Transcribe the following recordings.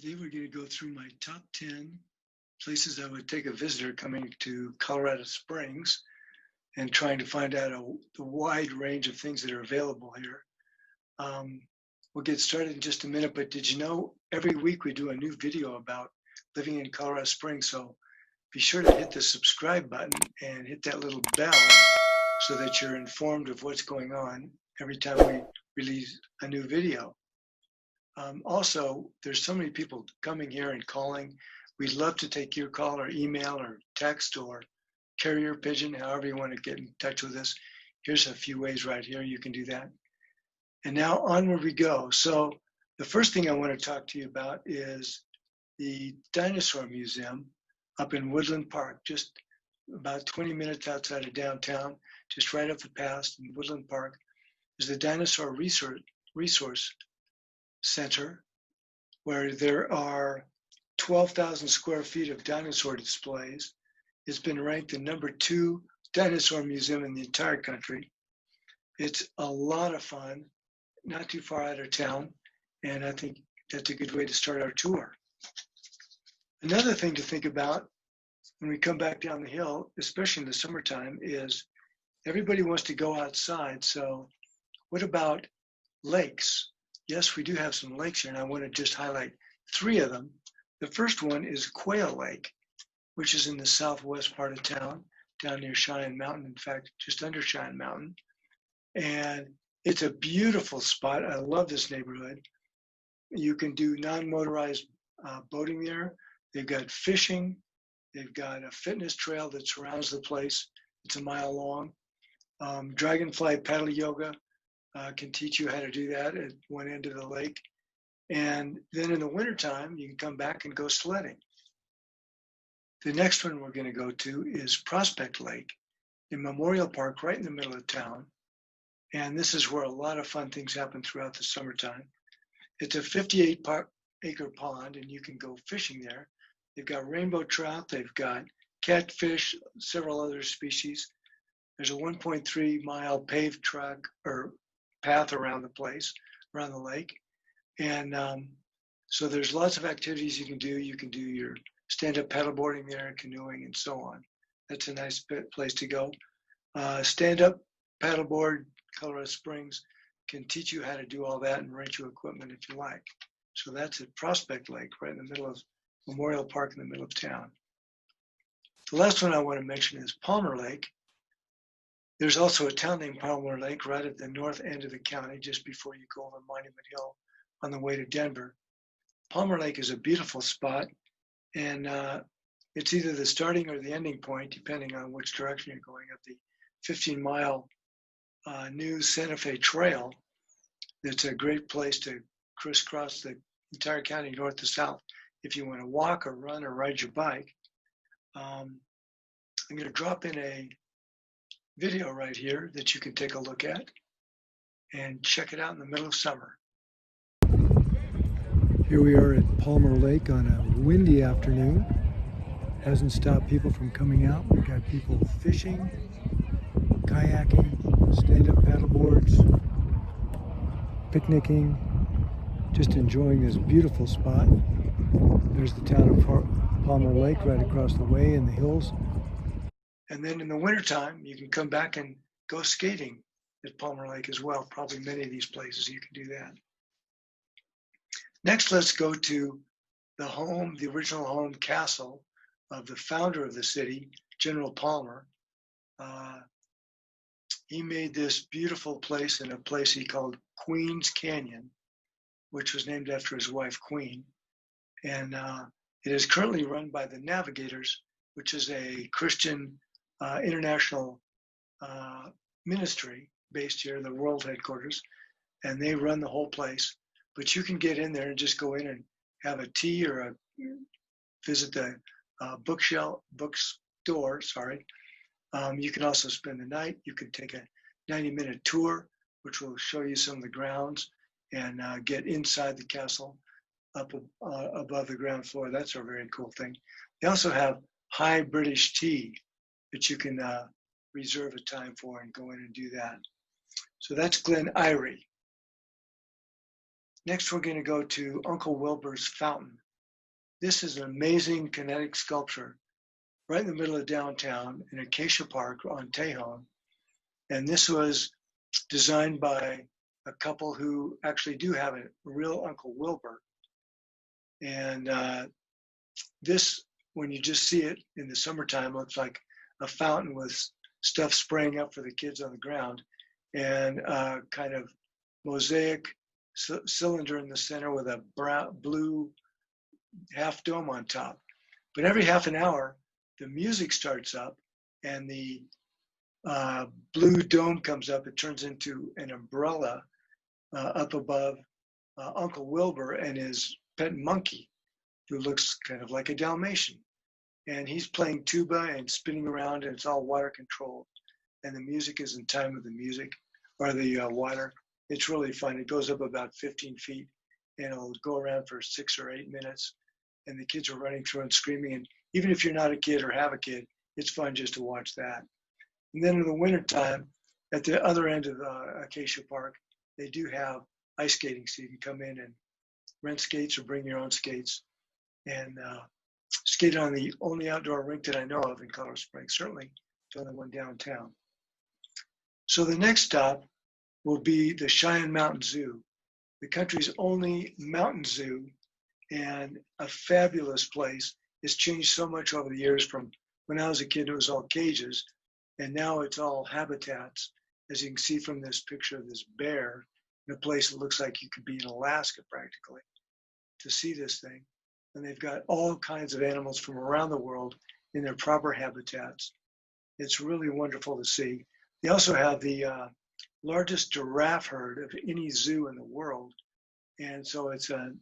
Today we're going to go through my top 10 places I would take a visitor coming to Colorado Springs and trying to find out the wide range of things that are available here. We'll get started in just a minute, but did you know every week we do a new video about living in Colorado Springs? So be sure to hit the subscribe button and hit that little bell so that you're informed of what's going on every time we release a new video. Also, there's so many people coming here and calling. We'd love to take your call or email or text or carrier pigeon, however you want to get in touch with us. Here's a few ways right here you can do that. And now onward we go. So the first thing I want to talk to you about is the Dinosaur Museum up in Woodland Park, just about 20 minutes outside of downtown, just right up the pass in Woodland Park, is the Dinosaur Resource Center, where there are 12,000 square feet of dinosaur displays. It's been ranked the #2 dinosaur museum in the entire country. It's a lot of fun, not too far out of town, and I think that's a good way to start our tour. Another thing to think about when we come back down the hill, especially in the summertime, is everybody wants to go outside. So what about lakes? Yes, we do have some lakes here, and I want to just highlight 3 of them. The first one is Quail Lake, which is in the southwest part of town, down near Cheyenne Mountain, in fact, just under Cheyenne Mountain. And it's a beautiful spot. I love this neighborhood. You can do non-motorized boating there. They've got fishing. They've got a fitness trail that surrounds the place. It's a mile long. Dragonfly paddle yoga can teach you how to do that at one end of the lake. And then in the wintertime, you can come back and go sledding. The next one we're going to go to is Prospect Lake in Memorial Park, right in the middle of town. And this is where a lot of fun things happen throughout the summertime. It's a 58-acre pond, and you can go fishing there. They've got rainbow trout, they've got catfish, several other species. There's a 1.3-mile paved track or path around the place, around the lake. And so there's lots of activities you can do. You can do your stand-up paddleboarding there, canoeing, and so on. That's a nice place to go. Stand-up paddleboard, Colorado Springs can teach you how to do all that and rent you equipment if you like. So that's at Prospect Lake, right in the middle of Memorial Park in the middle of town. The last one I want to mention is Palmer Lake. There's also a town named Palmer Lake right at the north end of the county, just before you go over Monument Hill on the way to Denver. Palmer Lake is a beautiful spot, and it's either the starting or the ending point, depending on which direction you're going, of the 15-mile new Santa Fe Trail. It's a great place to crisscross the entire county north to south if you want to walk or run or ride your bike. I'm going to drop in a video right here that you can take a look at and check it out in the middle of summer. Here we are at Palmer Lake on a windy afternoon. Hasn't stopped people from coming out. We've got people fishing, kayaking, stand-up paddleboards, picnicking, just enjoying this beautiful spot. There's the town of Palmer Lake right across the way in the hills. And then in the wintertime, you can come back and go skating at Palmer Lake as well. Probably many of these places you can do that. Next, let's go to the original home castle of the founder of the city, General Palmer. He made this beautiful place in a place he called Queen's Canyon, which was named after his wife, Queen. And it is currently run by the Navigators, which is a Christian international ministry based here in the world headquarters, and they run the whole place. But you can get in there and just go in and have a tea or visit the bookstore. You can also spend the night. You can take a 90-minute tour, which will show you some of the grounds and get inside the castle up above the ground floor. That's a very cool thing. They also have high British tea that you can reserve a time for and go in and do that. So that's Glen Eyrie. Next, we're going to go to Uncle Wilbur's Fountain, This is an amazing kinetic sculpture right in the middle of downtown in Acacia Park on Tejon. And this was designed by a couple who actually do have a real Uncle Wilbur. And this, when you just see it in the summertime, looks like a fountain with stuff spraying up for the kids on the ground, and kind of mosaic cylinder in the center with a blue half dome on top. But every half an hour, the music starts up and the blue dome comes up. It turns into an umbrella up above Uncle Wilbur and his pet monkey, who looks kind of like a Dalmatian. And he's playing tuba and spinning around, and it's all water controlled. And the music is in time with the music or the water. It's really fun. It goes up about 15 feet and it'll go around for 6 or 8 minutes. And the kids are running through and screaming. And even if you're not a kid or have a kid, it's fun just to watch that. And then in the wintertime, at the other end of Acacia Park, they do have ice skating, so you can come in and rent skates or bring your own skates and skate on the only outdoor rink that I know of in Colorado Springs, certainly the only one downtown. So the next stop will be the Cheyenne Mountain Zoo, the country's only mountain zoo, and a fabulous place. It's changed so much over the years. From when I was a kid, it was all cages, and now it's all habitats, as you can see from this picture of this bear in a place that looks like you could be in Alaska practically to see this thing. And they've got all kinds of animals from around the world in their proper habitats. It's really wonderful to see. They also have the largest giraffe herd of any zoo in the world. And so it's a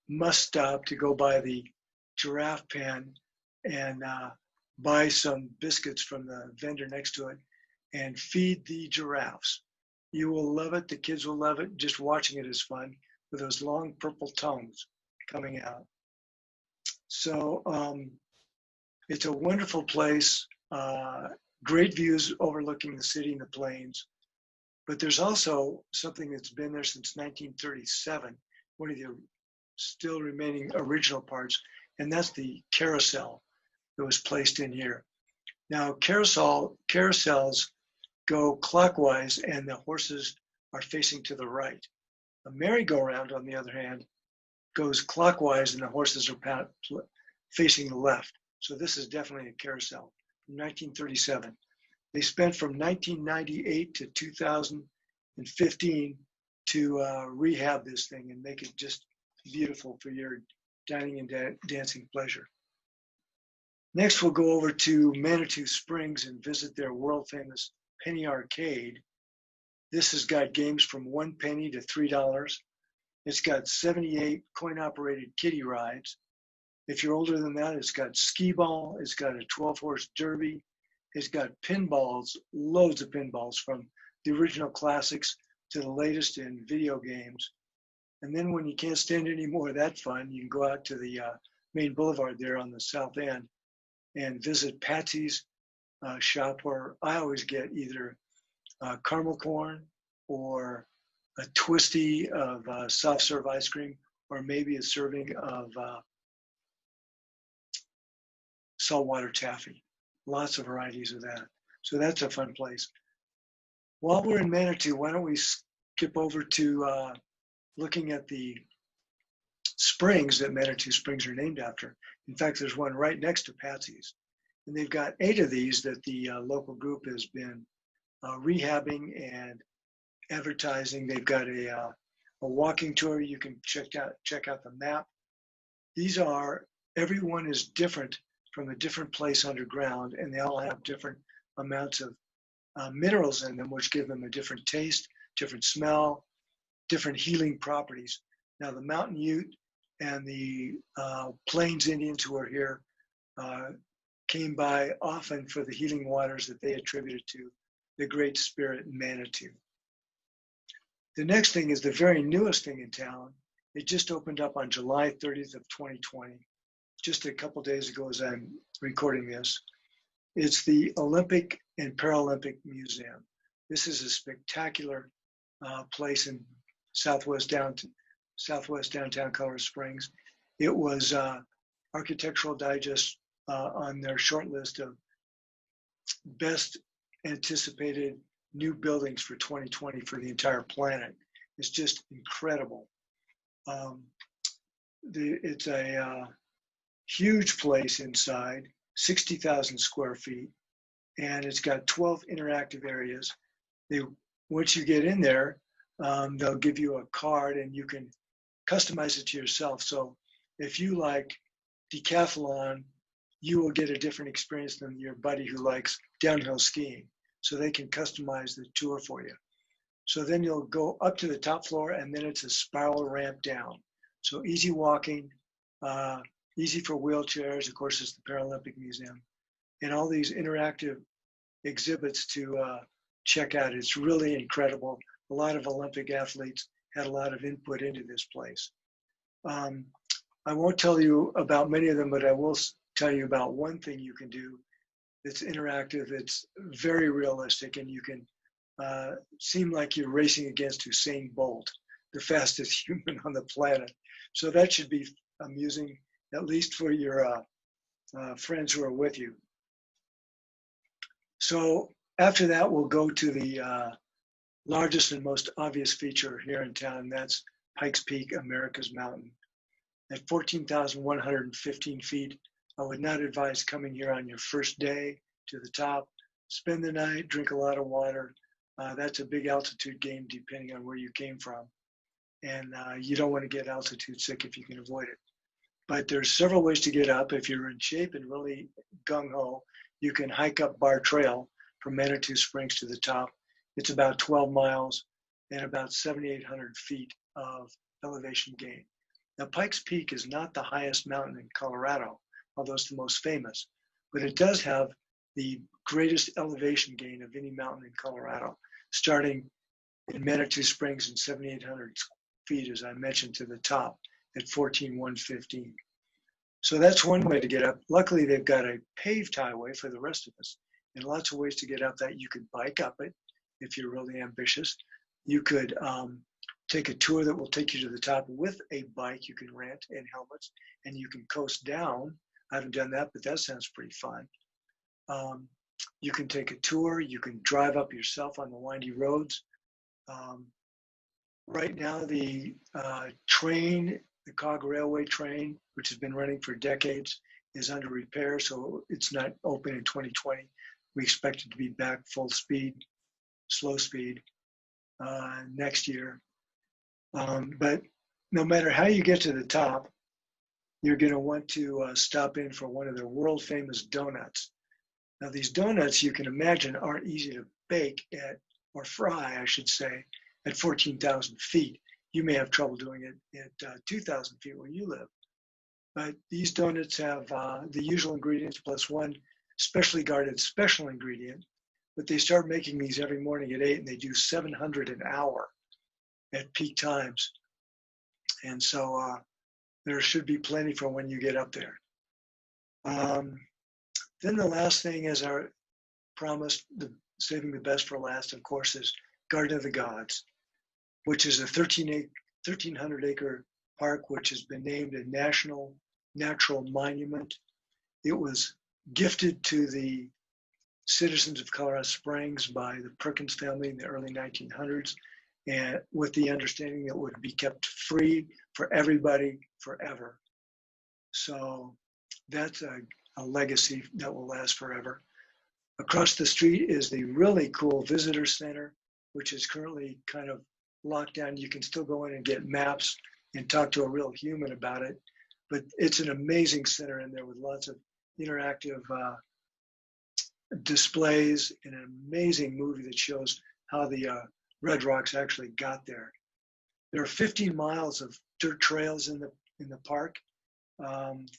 must stop to go by the giraffe pen and buy some biscuits from the vendor next to it and feed the giraffes. You will love it. The kids will love it. Just watching it is fun with those long purple tongues coming out. So it's a wonderful place, great views overlooking the city and the plains. But there's also something that's been there since 1937, one of the still remaining original parts, and that's the carousel that was placed in here. Now, carousels go clockwise and the horses are facing to the right. A merry-go-round, on the other hand, goes clockwise and the horses are facing the left. So this is definitely a carousel from 1937. They spent from 1998 to 2015 to rehab this thing and make it just beautiful for your dining and dancing pleasure. Next, we'll go over to Manitou Springs and visit their world famous penny arcade. This has got games from 1 penny to $3. It's got 78 coin-operated kiddie rides. If you're older than that, it's got skee ball, it's got a 12-horse derby, it's got pinballs, loads of pinballs from the original classics to the latest in video games. And then when you can't stand any more of that fun, you can go out to the main boulevard there on the south end and visit Patsy's shop, where I always get either caramel corn or a twisty of soft serve ice cream, or maybe a serving of saltwater taffy. Lots of varieties of that. So that's a fun place. While we're in Manitou, why don't we skip over to looking at the springs that Manitou Springs are named after. In fact, there's one right next to Patsy's. And they've got 8 of these that the local group has been rehabbing and advertising. They've got a walking tour. You can check out the map. These are, everyone is different from a different place underground, and they all have different amounts of minerals in them, which give them a different taste, different smell, different healing properties. Now, the Mountain Ute and the Plains Indians who are here came by often for the healing waters that they attributed to the Great Spirit Manitou. The next thing is the very newest thing in town. It just opened up on July 30th of 2020, just a couple days ago as I'm recording this. It's the Olympic and Paralympic Museum. This is a spectacular place in southwest downtown Colorado Springs. It was Architectural Digest on their short list of best anticipated new buildings for 2020 for the entire planet. It's just incredible. It's a huge place inside, 60,000 square feet, and it's got 12 interactive areas. Once you get in there, they'll give you a card and you can customize it to yourself. So if you like decathlon, you will get a different experience than your buddy who likes downhill skiing. So they can customize the tour for you. So then you'll go up to the top floor and then it's a spiral ramp down. So easy walking, easy for wheelchairs. Of course, it's the Paralympic Museum. And all these interactive exhibits to check out. It's really incredible. A lot of Olympic athletes had a lot of input into this place. I won't tell you about many of them, but I will tell you about one thing you can do that's interactive. It's very realistic, and you can seem like you're racing against Usain Bolt, the fastest human on the planet. So that should be amusing, at least for your friends who are with you. So after that, we'll go to the largest and most obvious feature here in town. That's Pikes Peak, America's Mountain. At 14,115 feet, I would not advise coming here on your first day to the top. Spend the night, drink a lot of water. That's a big altitude gain depending on where you came from. And you don't want to get altitude sick if you can avoid it. But there's several ways to get up. If you're in shape and really gung-ho, you can hike up Bar Trail from Manitou Springs to the top. It's about 12 miles and about 7,800 feet of elevation gain. Now, Pikes Peak is not the highest mountain in Colorado, although it's the most famous, but it does have the greatest elevation gain of any mountain in Colorado, starting in Manitou Springs in 7,800 feet, as I mentioned, to the top at 14,115. So that's one way to get up. Luckily, they've got a paved highway for the rest of us, and lots of ways to get up that. You could bike up it if you're really ambitious. You could take a tour that will take you to the top with a bike you can rent and helmets, and you can coast down. I haven't done that, but that sounds pretty fun. You can take a tour. You can drive up yourself on the windy roads. Right now, the train, the Cog Railway train, which has been running for decades, is under repair, so it's not open in 2020. We expect it to be back full speed, slow speed, next year. But no matter how you get to the top, you're going to want to stop in for one of their world famous donuts. Now, these donuts, you can imagine, aren't easy to bake or fry, I should say, at 14,000 feet. You may have trouble doing it at 2,000 feet where you live. But these donuts have the usual ingredients plus one specially guarded special ingredient. But they start making these every morning at 8, and they do 700 an hour at peak times. And so there should be plenty for when you get up there. Then the last thing, as I promised, saving the best for last, of course, is Garden of the Gods, which is a 1,300-acre park, which has been named a National Natural Monument. It was gifted to the citizens of Colorado Springs by the Perkins family in the early 1900s, and with the understanding that it would be kept free for everybody forever. So that's a legacy that will last forever. Across the street is the really cool visitor center, which is currently kind of locked down. You can still go in and get maps and talk to a real human about it, but it's an amazing center in there with lots of interactive displays and an amazing movie that shows how the Red Rocks actually got there. There are 15 miles of dirt trails in the park.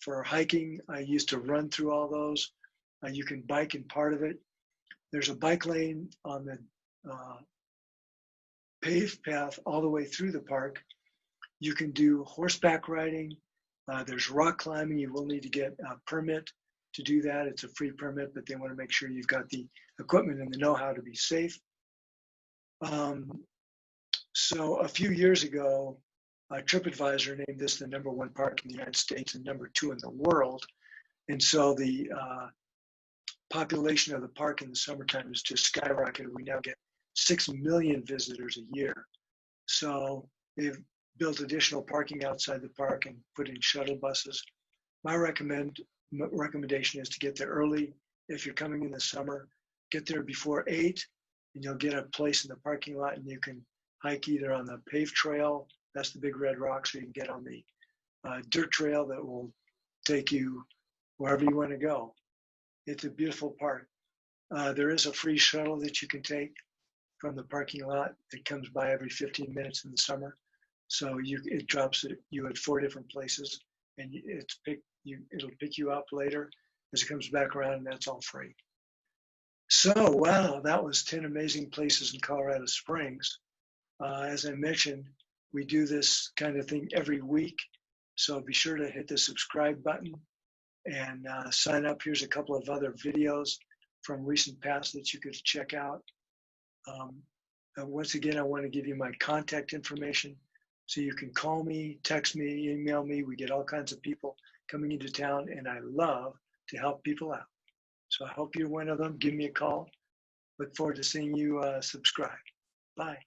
For hiking, I used to run through all those. You can bike in part of it. There's a bike lane on the paved path all the way through the park. You can do horseback riding. There's rock climbing. You will need to get a permit to do that. It's a free permit, but they want to make sure you've got the equipment and the know-how to be safe. So a few years ago, TripAdvisor named this the #1 park in the United States and #2 in the world. And so the population of the park in the summertime has just skyrocketed. We now get 6 million visitors a year. So they've built additional parking outside the park and put in shuttle buses. My recommendation is to get there early. If you're coming in the summer, get there before 8, and you'll get a place in the parking lot, and you can hike either on the paved trail, that's the big red rocks, or you can get on the dirt trail that will take you wherever you want to go. It's a beautiful park. There is a free shuttle that you can take from the parking lot. It comes by every 15 minutes in the summer. So it drops you at 4 different places, and it'll pick you up later as it comes back around, and that's all free. So, wow, that was 10 amazing places in Colorado Springs. As I mentioned, we do this kind of thing every week. So be sure to hit the subscribe button and sign up. Here's a couple of other videos from recent past that you could check out. Once again, I want to give you my contact information. So you can call me, text me, email me. We get all kinds of people coming into town, and I love to help people out. So I hope you're one of them. Give me a call. Look forward to seeing you subscribe. Bye.